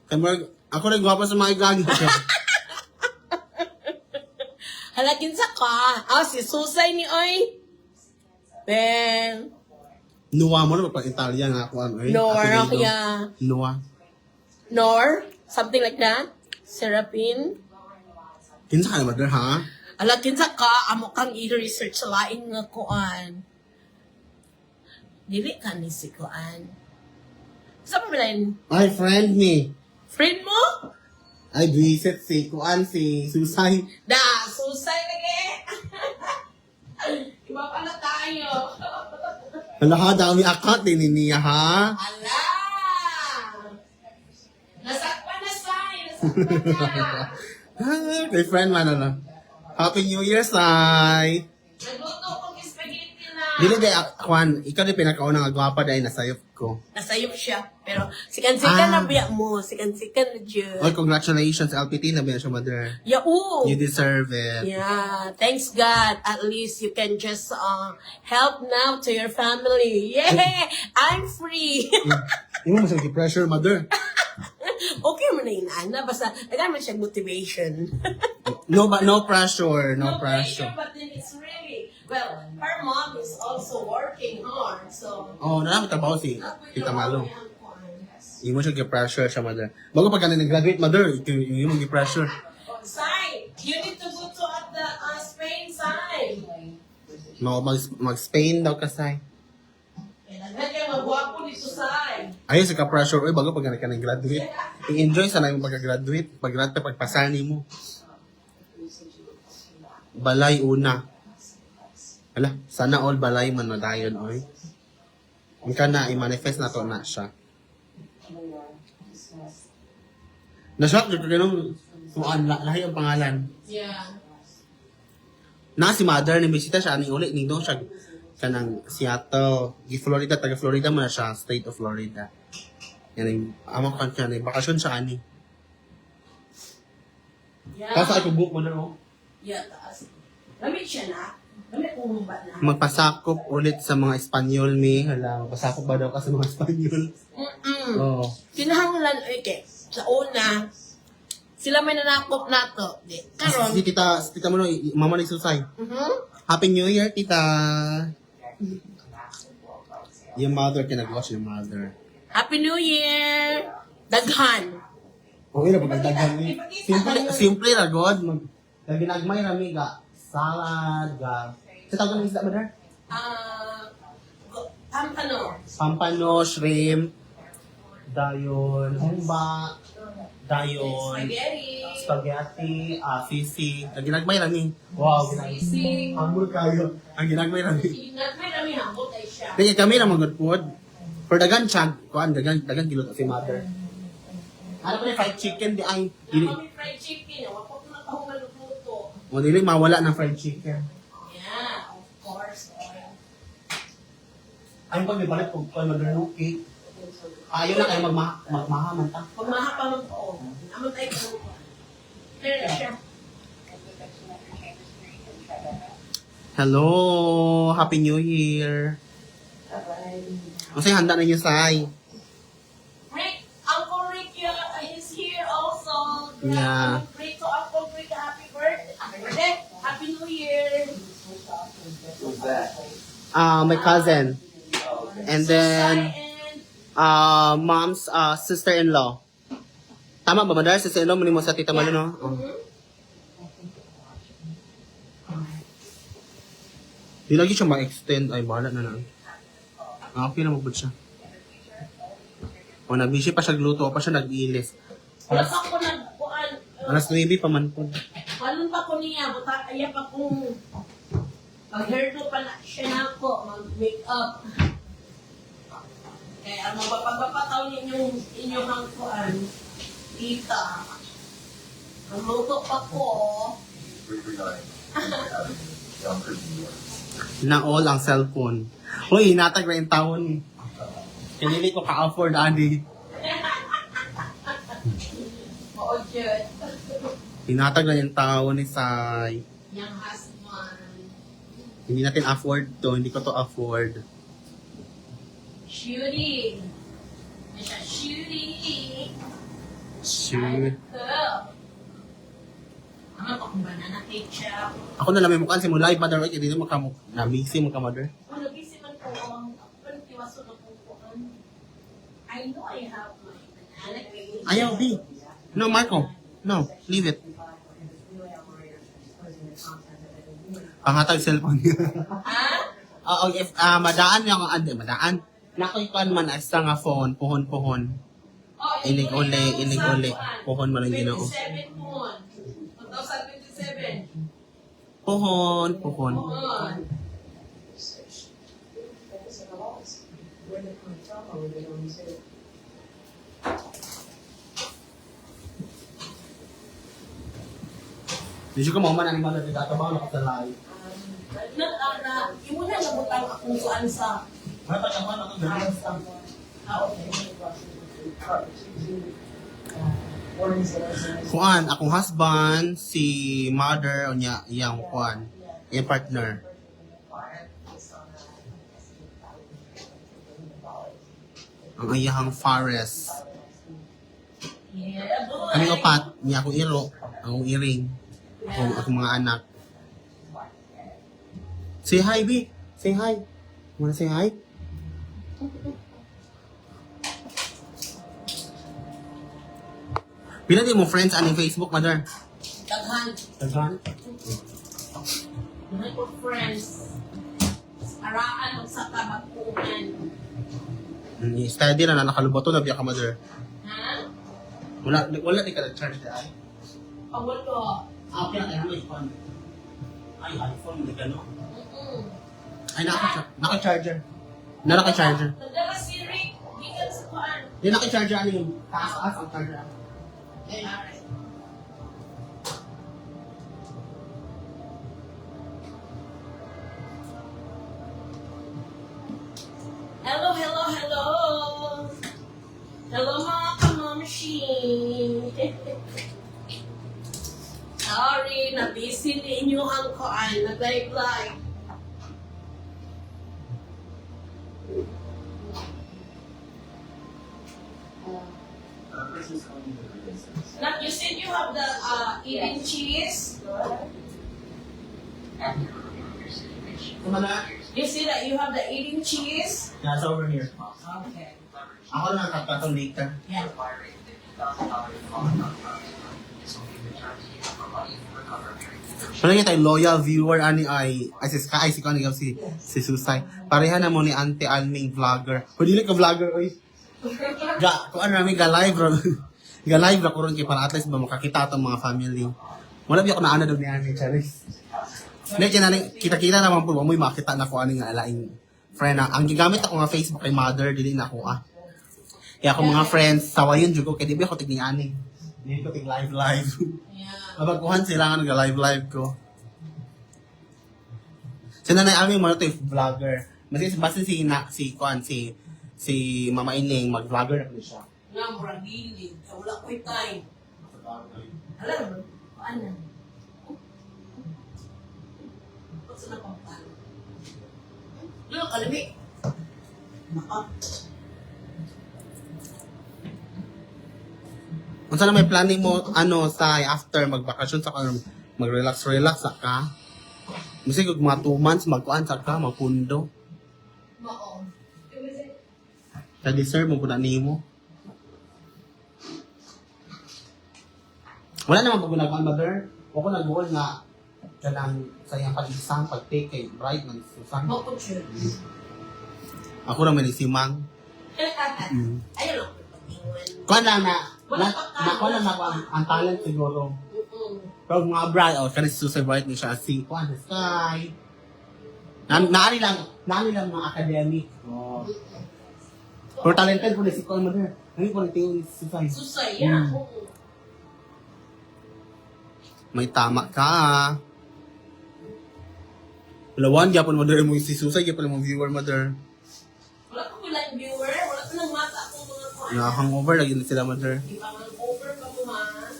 Ako rin gwapa sa mga gagi. Halakin sa ka. Si Susay ni Oy. Ben. Nuwa mo na pag Italian nga ako ano eh. Nor, Apelido. kaya. Nuwa. Nor. Something like that. Serapin. Kinsa ka na mother ha? Halakin sa ka. Amo kang i-research sa laing nga kuan. Dili ka ni si kuan. Saan mo rin? Ay, friend me. Friend mo? Ay, visit si Kuan, si Susay. Susay lagi. Iba pala tayo. Hala ha, dami akat din niya ha. Ala! Nasakpan na, Sai! Nasakpan na! Kay friend man ano. Happy New Year, Sai. Nagluto kong spaghetti na. Dili day, Juan, ikaw din pinakaunang agwapa dahil nasayop ko. Nasayop siya. Pero sikan-sikan Ah. na biya mo. Sikan-sikan na dyan. Oy, congratulations, LPT na ba siya, mother? Yao! You deserve it. Yeah. Thanks God. At least you can just help now to your family. Yeah! I'm free! Hindi mo masang pressure, mother. Okay mo na yun, Ana. Basta, nagkaroon siya motivation. No, but no pressure, no pressure. But then it's really, well, her mom is also working hard, so... Oh, nakakatabaw si Tita Malo. Hindi mo siya pressure siya, mother. Bago pag ka na nag-graduate, mother, hindi mo pressure. Sai, you need to go to at the Spain side. Mag-Spain daw ka, Sai. Naghan kayo magwapo dito, Sai. Ayun, sa ka-pressure. Uy, bago pag ka nag-graduate. I-enjoy sana yung pagka-graduate. Pag-graduate, pagpasani mo. Balay una. Ala, sana all balay man na dayon, oy. Ang ka na, i-manifest na to na siya. Na-shock dito ganun. Lahi ang pangalan. Yeah. Na si mother ni bisita siya ni uli ning siya kanang Seattle, Florida, taga Florida mo na siya, state of Florida. Yan yung amo kan siya ni bakasyon siya ani. Yeah. Tapos ako book mo na oh. Yeah, taas. Lamit siya na. Lamit kung ba na. Magpasakop ulit sa mga Espanyol mi. Hala, magpasakop ba daw ka sa mga Espanyol? Oo. Kinahanglan, okay. Sa una, sila may nanakop na to. Di. Karon. Si tita mo no, mama ni Susay. Happy New Year, tita. Yung mother, kinag-watch yung mother. Happy New Year! Daghan. Okay na, pagdagdagan ni. Simple ra, God. Ginagmay rami ga. Salad, ga. Sa tawag ng isda, mother? Ano? Pampano, shrimp, dayon, humba, dayon, Spaghetti. spaghetti, sisig. Ang ginagmay rami. Wow, ginagmay. Sisig. Hamur kayo. Ang ginagmay rami. May rami hambot ay siya. Kaya kami na mag food. For dagan siya, kuan dagan kilo si mother. Ano pa ni fried chicken di ay dili Kami fried chicken. Wapot na ako maluluto. mo dili mawala ng fried chicken. Yeah, of course. Ay pag may balik kung mother no cake. Ayaw na kayo magmahaman ta. Pagmaha pa man po. Naman tayo po. Clear na siya. Hello, Happy New Year. Kasi handa na niyo say. Rick, Uncle Rick is here also. Yeah. Rick to Uncle Rick, happy birthday. Happy birthday. Happy New Year. Who's that? My cousin. And then And mom's sister-in-law. Tama ba mother? Sister-in-law mo ni mo sa tita Malu no? Oh. Di lagi siya ma-extend. Ay, bahala na lang. Okay na magbud siya. O, nabisi pa siya gluto. Pa siya nag-iilis. wala pa ko nagkuhan. Alas 9 pa man po. Halon pa ko niya. Buta kaya pa kung pag-hairdo pa na siya na ako. Mag-make up. Kaya ano ba pagpapataw inyong hangkuhan? Tita. Ang luto pa ko. 339. Yonkers, New York. Na all ang cellphone. Uy, hinatag na yung taon eh. Kanili ko ka-afford, Adi. Oo, Jud. Hinatag na yung taon ni Sai. Yung husband. Hindi natin afford to. Hindi ko to afford. Shooting. Siya shooting. Shoot. Ano pa kung banana ketchup? Ako na lang may mukhaan si mo live mother. Hindi mo na-busy mo ka mother. Ano, busy man po ang pagkiwaso na po ko. I know I have my banana cake. Ayaw, B. No, Marco. No, leave it. Pangatag cellphone niya. Ha? If madaan niya ako, madaan. Nakoy man asa nga phone, puhon. Oh, Inig uli. Puhon man ang ginoo. 27 po. 2027. Puhon. Puhon. Hindi ko mo man ang mga nagtatabaw na kasalay. Yung muna nabutang akong kuan sa... May pagkakuan ako ganun sa okay. kuan, akong husband, si mother, o niya, iyang kuan, iyang partner. Ang iyang Fares. Yeah, boy. Kami upat, niya akong iro, akong iring, akong mga anak. Say hi, B. Say hi. Wanna say hi? Pila di mo friends aning Facebook, mother? Daghan. Daghan? Mga ko friends. Araan o sa kabakuhan. Study na nakaluboto na biya ka, mother. Ha? Wala di ka nag-charge di ay? Awal ko. Kaya tayo may phone. Ay, iPhone, hindi ka no? Ay, naka-charger. Naka-charger. Nagdala si Rick. Gikan sa kuan. Di naka-charger ano yung taas ang charger. Eh, alright. Hello. Hello mga kamamshi. Sorry, na-busy ninyo ang kuan. Nag-live. Now, you said you have the eating cheese. Kumana? You see that you have the eating cheese? That's over here. Okay. Ako na nakakatong later. Yeah. Wala niya tayo loyal viewer ani ay si Connie si Susay. Pareha na mo ni Auntie Alming vlogger. Pwede lang ka vlogger oy. Kung ano namin ga live ro. Ga live ra ko ron kay para at least ba makakita atong mga family. Wala biya ko na ana dog ni Ani Charis. Nek kinani kita-kita naman po mo makita na ko ani nga alaing friend na. Ang gigamit ako nga Facebook kay mother dili na ako Kaya ako mga friends sawayon jud ko kay di ba ko tigni ani. Hindi ko tig live. Yeah. Mapagkuhan sila nga nag-live ko. Sa nanay aming mo ito vlogger. Basta si Mama Ining mag-vlogger na po siya. Nga, mura gilid. Wala ko'y time. Alam mo, ano? Basta na pang pan. Lalo, kalami. Naka. Kung saan may planning mo, sa after magbakasyon sa mag-relax sa ka. Kasi kung mga 2 months, magkuhan sa ka, magpundo. Mao. Sa-deserve mo po na mo. Wala naman pag gunagawa, mother. O ko nag-goal nga kanang sa iyang pag-isang pag-take kay Bright man susang. Mao po siya. Ako na may simang. Ayun lang. Pag-ingon. Kuha lang ang talent siguro. Pero mga Bright, kasi si Susay Bright ni siya, si Kuha the Sky. Naari lang mga academic. Pero talented po na si Kuha mother. Hindi po nagtingin si Susay. Susay, yeah. May tama ka. Lawan, gyapon mother mo si Susay, gyapon mo viewer mother. Wala ko bilang viewer. Wala ko nang mata akong mga kuhan. Na-hangover lagi na sila mother. Di ba man over pa mo ha?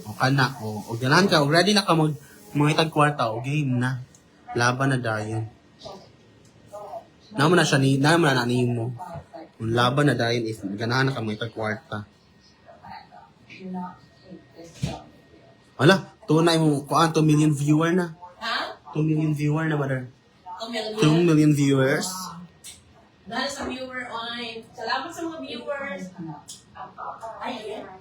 O kana, o ganahan ka, o ready na ka mga itag kwarta, o game na. Laban na dayon. Naman na siya naman na mo. Ang laban na dahil is ganahan na ka mo itag kwarta. Wala, tunay mo, kuan 2 million viewer na. Ha? 2 million viewer na, mother. 2 2 million viewers. Dahil sa viewer online. Salamat sa mga viewers. Ay, ayan.